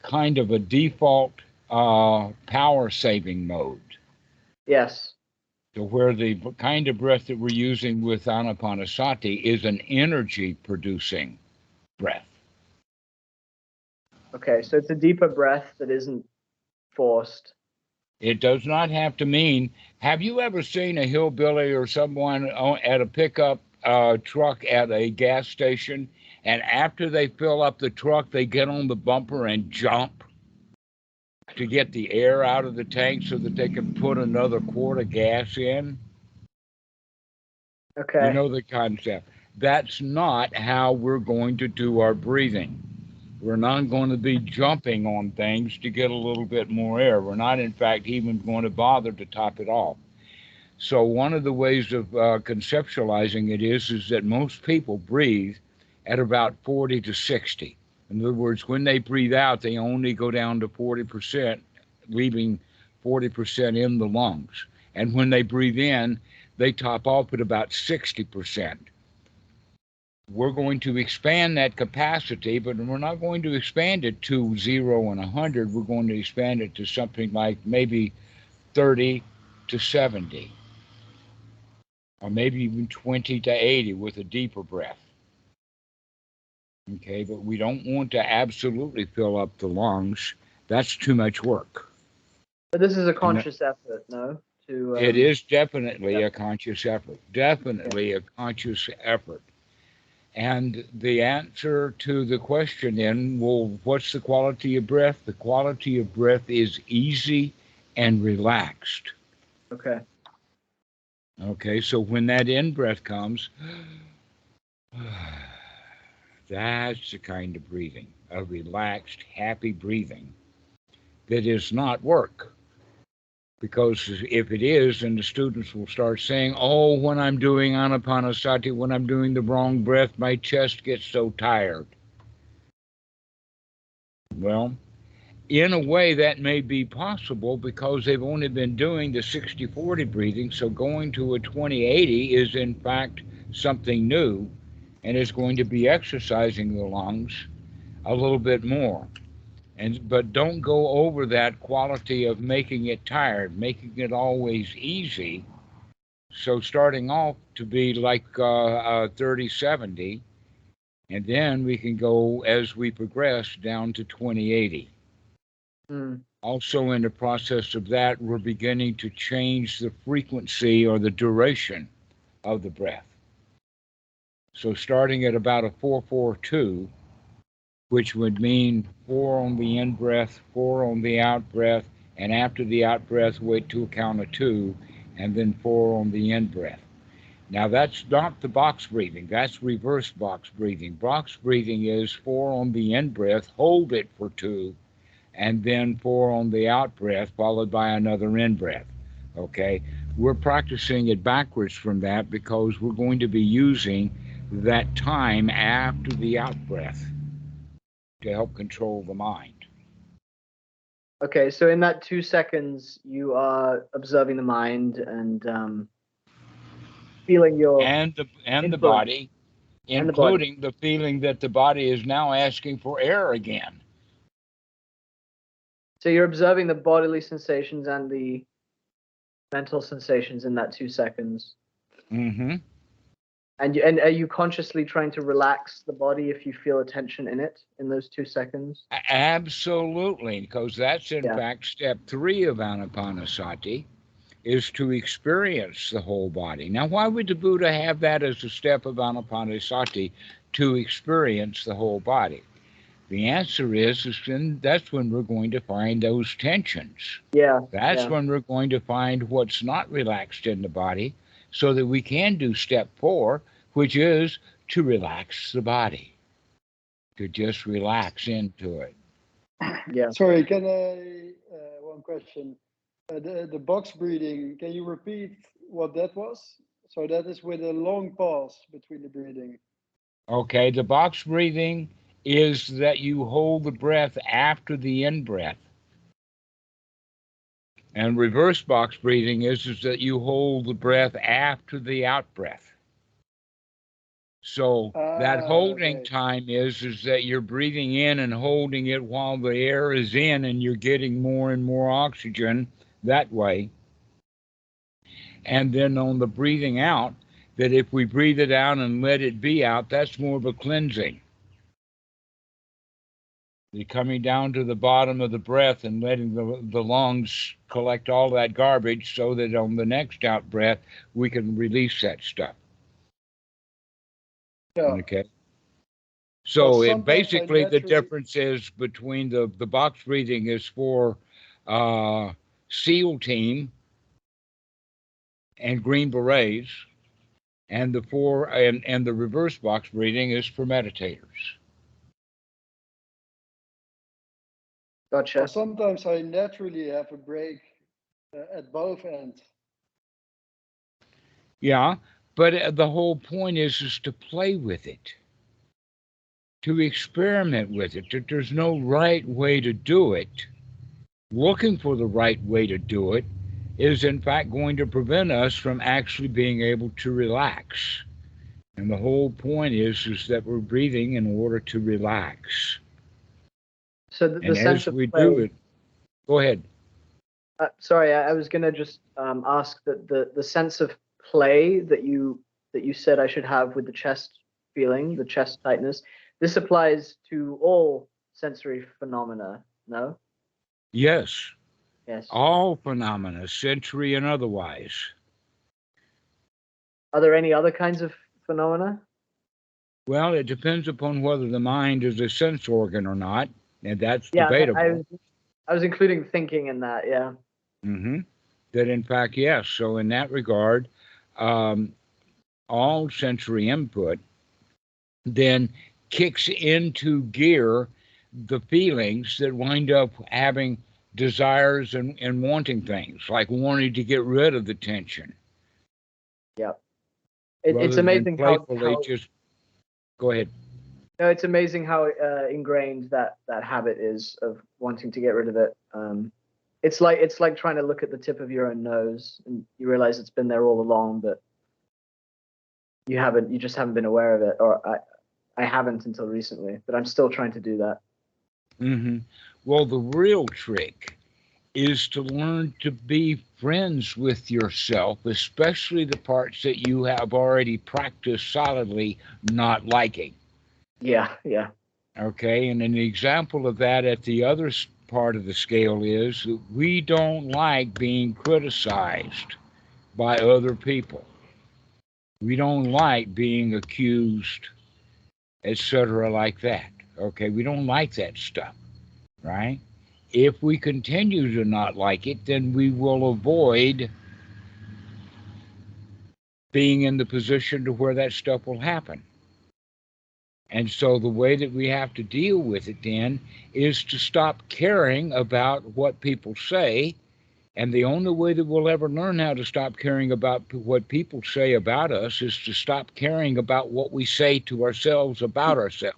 kind of a default power saving mode. Yes. So where the kind of breath that we're using with Anapanasati is an energy producing breath. Okay, so it's a deeper breath that isn't forced. It does not have to mean, have you ever seen a hillbilly or someone at a pickup truck at a gas station, and after they fill up the truck, they get on the bumper and jump to get the air out of the tank so that they can put another quart of gas in? Okay. You know the concept. That's not how we're going to do our breathing. We're not going to be jumping on things to get a little bit more air. We're not, in fact, even going to bother to top it off. So one of the ways of conceptualizing it is that most people breathe at about 40 to 60. In other words, when they breathe out, they only go down to 40%, leaving 40% in the lungs. And when they breathe in, they top off at about 60%. We're going to expand that capacity, but we're not going to expand it to 0 and 100. We're going to expand it to something like maybe 30 to 70, or maybe even 20 to 80 with a deeper breath. Okay, but we don't want to absolutely fill up the lungs. That's too much work. But this is a conscious effort, no? It is definitely a conscious effort. Definitely a conscious effort. And the answer to the question then, well, what's the quality of breath? The quality of breath is easy and relaxed. Okay. Okay, so when that in breath comes, that's the kind of breathing, a relaxed, happy breathing that is not work. Because if it is, then the students will start saying, oh, when I'm doing Anapanasati, when I'm doing the wrong breath, my chest gets so tired. Well, in a way, that may be possible because they've only been doing the 60-40 breathing. So going to a 20-80 is, in fact, something new and is going to be exercising the lungs a little bit more. But don't go over that quality of making it tired, making it always easy. So starting off to be like 30-70, and then we can go as we progress down to 20-80. Also, in the process of that, we're beginning to change the frequency or the duration of the breath. So, starting at about a 4-4-2, which would mean 4 on the in breath, 4 on the out breath, and after the out breath, wait to a count of 2, and then 4 on the in breath. Now, that's not the box breathing, that's reverse box breathing. Box breathing is 4 on the in breath, hold it for 2, and then 4 on the out breath, followed by another in breath. Okay, we're practicing it backwards from that because we're going to be using that time after the out breath to help control the mind. Okay, so in that 2 seconds, you are observing the mind and feeling your and the influence. body, And the body. including the feeling that the body is now asking for air again. So you're observing the bodily sensations and the mental sensations in that 2 seconds. Mm-hmm. And are you consciously trying to relax the body if you feel a tension in it in those 2 seconds? Absolutely, because that's in fact step 3 of Anapanasati, is to experience the whole body. Now, why would the Buddha have that as a step of Anapanasati, to experience the whole body? The answer is that's when we're going to find those tensions. That's when we're going to find what's not relaxed in the body, so that we can do step 4, which is to relax the body, to just relax into it. Yeah. Sorry, can I, one question. The box breathing, can you repeat what that was? So that is with a long pause between the breathing. Okay, the box breathing is that you hold the breath after the in breath. And reverse box breathing is that you hold the breath after the out breath. So that holding time is that you're breathing in and holding it while the air is in, and you're getting more and more oxygen that way. And then on the breathing out, that if we breathe it out and let it be out, that's more of a cleansing. You're coming down to the bottom of the breath and letting the lungs collect all that garbage so that on the next out breath, we can release that stuff. Yeah. Okay. So basically the difference is between the box breathing is for SEAL team and Green Berets, and the reverse box breathing is for meditators. Gotcha. Well, sometimes I naturally have a break at both ends. Yeah, but the whole point is to play with it, to experiment with it. That there's no right way to do it. Looking for the right way to do it is in fact going to prevent us from actually being able to relax. And the whole point is that we're breathing in order to relax. So the sense of we play, do it, go ahead. Sorry, I was gonna just ask that the sense of play that you said I should have with the chest feeling, the chest tightness. This applies to all sensory phenomena, no? Yes. Yes. All phenomena, sensory and otherwise. Are there any other kinds of phenomena? Well, it depends upon whether the mind is a sense organ or not, and that's debatable. I was including thinking in that, yeah. Mm-hmm. That in fact, yes. So in that regard, all sensory input then kicks into gear the feelings that wind up having desires and wanting things, like wanting to get rid of the tension. Yeah. It's amazing how just go ahead. No, it's amazing how ingrained that habit is of wanting to get rid of it. It's like trying to look at the tip of your own nose and you realize it's been there all along, but you just haven't been aware of it, or I haven't until recently, but I'm still trying to do that. Mm-hmm. Well, the real trick is to learn to be friends with yourself, especially the parts that you have already practiced solidly not liking. Yeah, yeah. Okay, and an example of that at the other part of the scale is that we don't like being criticized by other people. We don't like being accused, etc., like that. Okay, we don't like that stuff, right? If we continue to not like it, then we will avoid being in the position to where that stuff will happen. And so the way that we have to deal with it then is to stop caring about what people say. And the only way that we'll ever learn how to stop caring about what people say about us is to stop caring about what we say to ourselves about ourselves.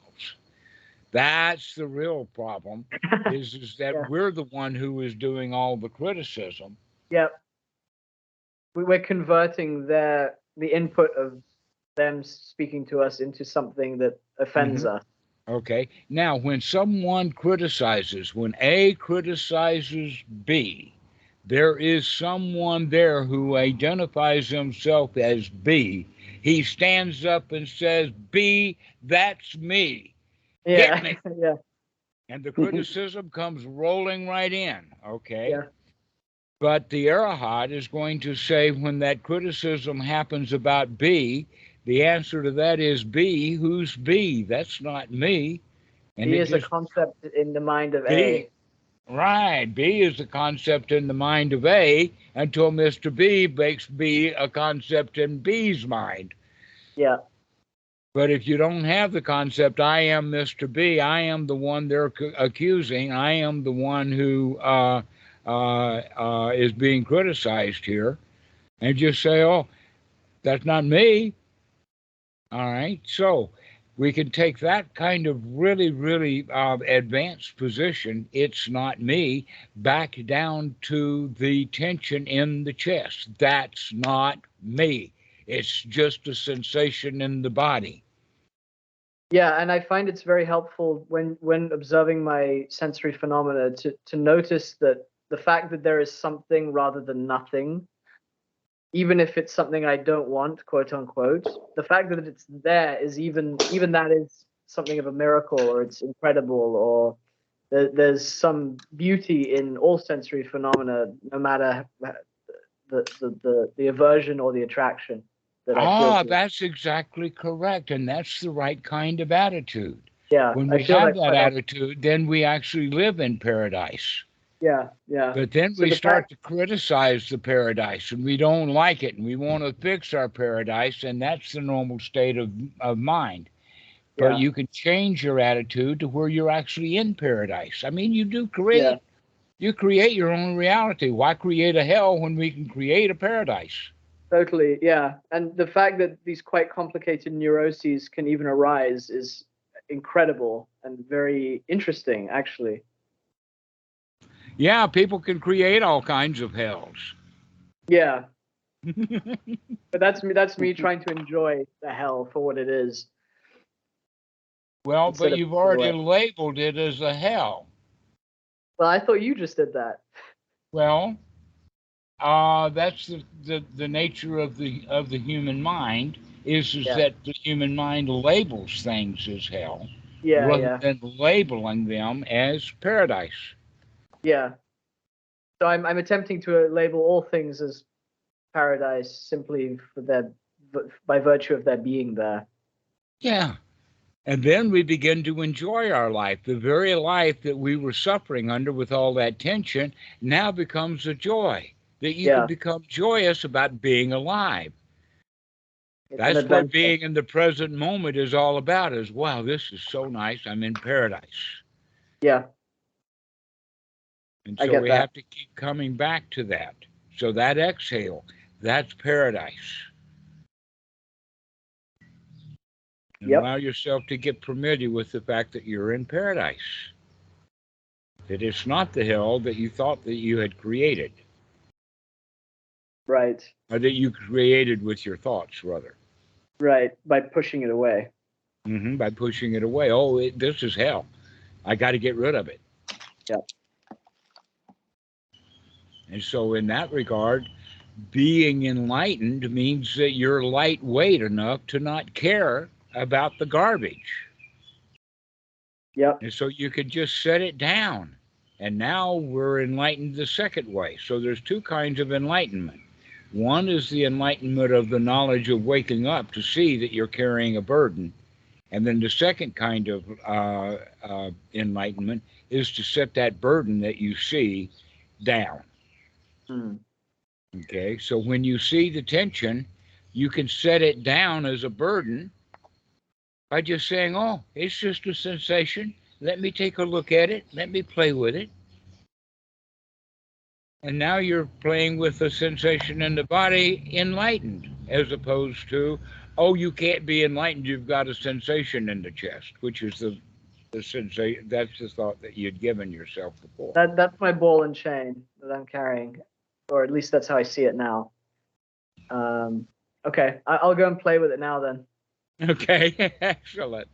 That's the real problem, is that Yeah. we're the one who is doing all the criticism. Yeah. We're converting the input of them speaking to us into something that offends us. Okay. Now, when someone criticizes, when A criticizes B, there is someone there who identifies himself as B. He stands up and says, B, that's me. Hit Yeah. me. Yeah. And the criticism comes rolling right in. Okay. Yeah. But the arahant is going to say, when that criticism happens about B, the answer to that is B. Who's B? That's not me. And B it is a just concept in the mind of B. A. Right. B is the concept in the mind of A until Mr. B makes B a concept in B's mind. Yeah. But if you don't have the concept, I am Mr. B, I am the one they're accusing, I am the one who is being criticized here, and just say, oh, that's not me. All right. So we can take that kind of really, really advanced position, it's not me, back down to the tension in the chest. That's not me. It's just a sensation in the body. Yeah, and I find it's very helpful when observing my sensory phenomena to notice that the fact that there is something rather than nothing, even if it's something I don't want, quote unquote, the fact that it's there is even that is something of a miracle, or it's incredible, or there's some beauty in all sensory phenomena, no matter the aversion or the attraction that I feel to it. That's exactly correct. And that's the right kind of attitude. Yeah, When I we feel have that that quite often. attitude, then we actually live in paradise. Yeah, yeah. But then So we the start fact, to criticize the paradise and we don't like it and we want to fix our paradise, and that's the normal state of mind. But yeah, you can change your attitude to where you're actually in paradise. I mean, yeah, you create your own reality. Why create a hell when we can create a paradise? totally, yeah. And the fact that these quite complicated neuroses can even arise is incredible and very interesting, actually. Yeah, people can create all kinds of hells. Yeah, but that's me trying to enjoy the hell for what it is Well, but instead of you've pushing already away. labeled it as a hell. Well, I thought you just did that. Well, that's the nature of the human mind is Yeah, that the human mind labels things as hell yeah, rather yeah, than labeling them as paradise. yeah. So I'm attempting to label all things as paradise simply for their by virtue of their being there. Yeah. And then we begin to enjoy our life. The very life that we were suffering under with all that tension now becomes a joy. That you can Yeah, become joyous about being alive. it's an That's what adventure. being in the present moment is all about, is wow, this is so nice. I'm in paradise. Yeah, And I so get we that. have to keep coming back to that. So that exhale, that's paradise. And Yep. allow yourself to get familiar with the fact that you're in paradise. That it's not the hell that you thought that you had created, Right. or that you created with your thoughts, rather. Right. By pushing it away. By pushing it away. Oh, this is hell. I got to get rid of it. Yep. And so, in that regard, being enlightened means that you're lightweight enough to not care about the garbage. Yep. And so you could just set it down. And now we're enlightened the second way. So there's two kinds of enlightenment. One is the enlightenment of the knowledge of waking up to see that you're carrying a burden. And then the second kind of enlightenment is to set that burden that you see down. Hmm. Okay, so when you see the tension, you can set it down as a burden by just saying, oh, it's just a sensation. Let me take a look at it. Let me play with it. And now you're playing with the sensation in the body enlightened, as opposed to, oh, you can't be enlightened. You've got a sensation in the chest, which is the sensation. That's the thought that you'd given yourself before. That's my ball and chain that I'm carrying, or at least that's how I see it now. Okay, I'll go and play with it now then. Okay, excellent.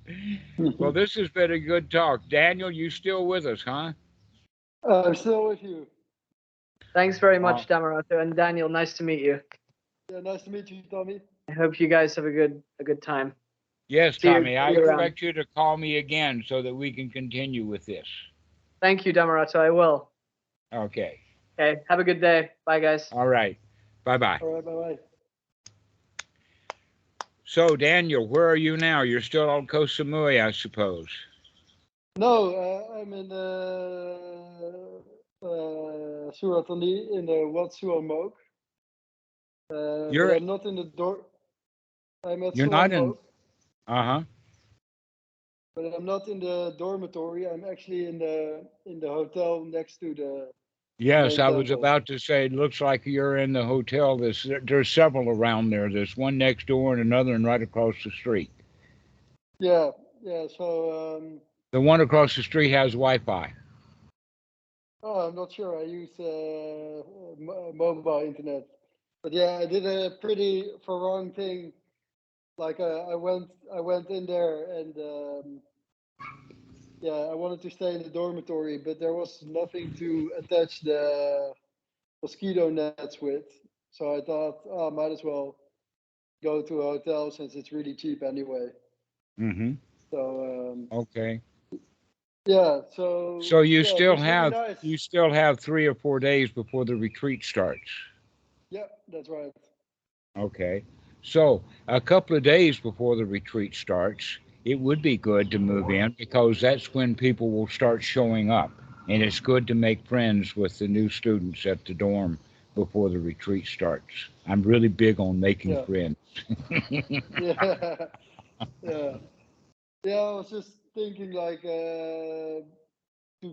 Well, this has been a good talk. Daniel, you still with us, huh? I'm still with you. Thanks very much, Dhammarato, and Daniel. Nice to meet you. Yeah, nice to meet you, Tommy. I hope you guys have a good time. Yes, See Tommy, I you around. expect you to call me again so that we can continue with this. Thank you, Dhammarato. I will. Okay. Okay. Have a good day. Bye, guys. All right. Bye-bye. All right, bye-bye. So, Daniel, where are you now? You're still on Koh Samui, I suppose. No, I'm in Suratani in the Wat Suamok. But I'm not in the door. I'm at You're not in. Suamok, Uh-huh. but I'm not in the dormitory. I'm actually in the hotel next to the Yes, main I was temple. about to say, it looks like you're in the hotel. There's several around there. There's one next door and another one right across the street. Yeah, yeah. So The one across the street has Wi-Fi. oh, I'm not sure. I use mobile internet, but yeah, I did a pretty wrong thing. Like I went in there and yeah, I wanted to stay in the dormitory, but there was nothing to attach the mosquito nets with. So I thought, oh, might as well go to a hotel since it's really cheap anyway. Mm-hmm. So Okay. yeah, so So you yeah, it still was really have nice. 3 or 4 days before the retreat starts. Yeah, that's right. Okay. So a couple of days before the retreat starts, it would be good to move in because that's when people will start showing up. And it's good to make friends with the new students at the dorm before the retreat starts. I'm really big on making Yeah, friends. yeah, yeah, yeah. I was just thinking like to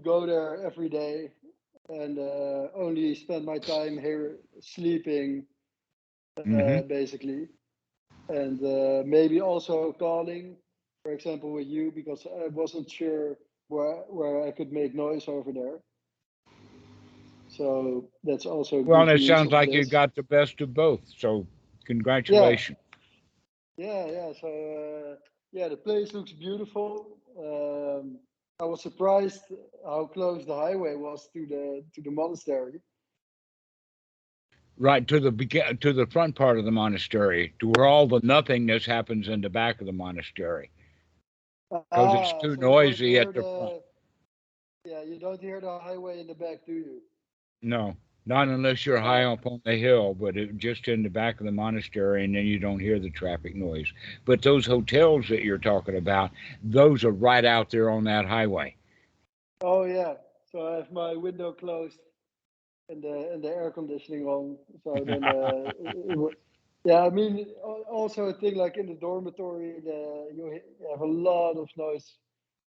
go there every day and only spend my time here sleeping, Hmm. basically, and maybe also calling, for example, with you because I wasn't sure where I could make noise over there. So that's also Well, good it use sounds of like you this. got the best of both. So Yeah, congratulations. yeah. So yeah, the place looks beautiful. I was surprised how close the highway was to the monastery. Right to the front part of the monastery, to where all the nothingness happens in the back of the monastery, because it's Ah, too so you don't noisy hear at the front. the yeah, you don't hear the highway in the back, do you? No, not unless you're high Oh, up on the hill, but just in the back of the monastery, and then you don't hear the traffic noise. But those hotels that you're talking about, those are right out there on that highway. oh yeah. So I have my window closed and the air conditioning on. So then yeah, I mean also a thing like in the dormitory, you have a lot of noise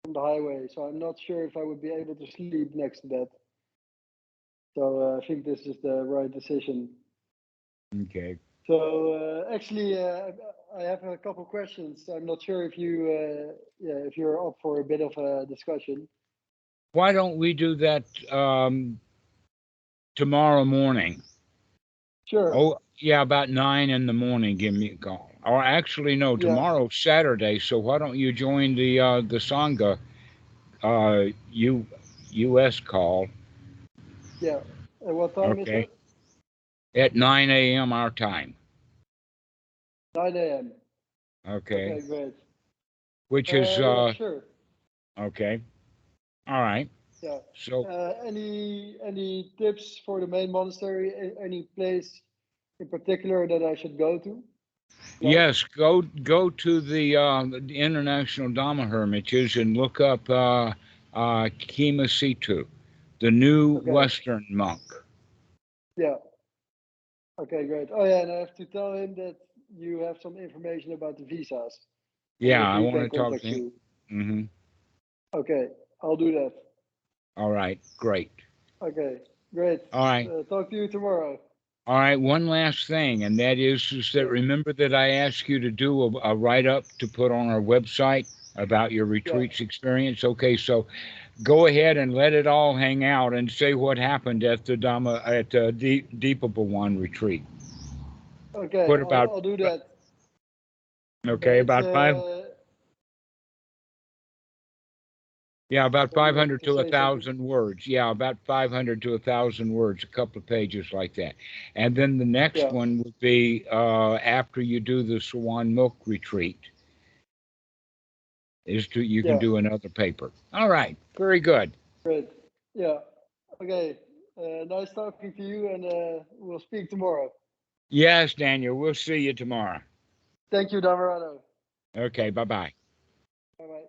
from the highway. So I'm not sure if I would be able to sleep next to that. So I think this is the right decision. Okay. So actually, I have a couple questions. I'm not sure if if you're up for a bit of a discussion. Why don't we do that tomorrow morning? Sure. Oh, yeah, about 9 in the morning. Give me a call. Or actually, no, Yeah. tomorrow's Saturday. So why don't you join the Sangha U.S. call? Yeah. And what time is Okay, it? at 9 a.m. our time. 9 a.m. Okay, Okay, great. which is Yeah, sure. okay. All right. Yeah. So Any tips for the main monastery? Any place in particular that I should go to? Like? yes, go to the International Dhamma Hermitages and look up Kima Situ, the new Okay. Western monk. Yeah. Okay, great. Oh yeah, and I have to tell him that you have some information about the visas and Yeah, if I he want can to talk contact to him. you. Hmm. Okay, I'll do that. All right, great. Okay, great. All right. Talk to you tomorrow. All right, one last thing, and that is that Yeah. remember that I asked you to do a write up to put on our website about your Yeah. retreats experience. Okay, so go ahead and let it all hang out and say what happened at the Deepable One retreat. Okay, Put about I'll do that. okay It's about five. Yeah, about so you 500 wanted to to a say something? thousand words. Yeah, about 500 to a thousand words, a couple of pages like that. And then the next Yeah. one would be after you do the Swan Milk retreat, you can Yeah. do another paper. All right, very good. Great. Yeah. Okay. Nice talking to you, and we'll speak tomorrow. Yes, Daniel, we'll see you tomorrow. Thank you, Dhammarato. Okay, bye bye. Bye bye.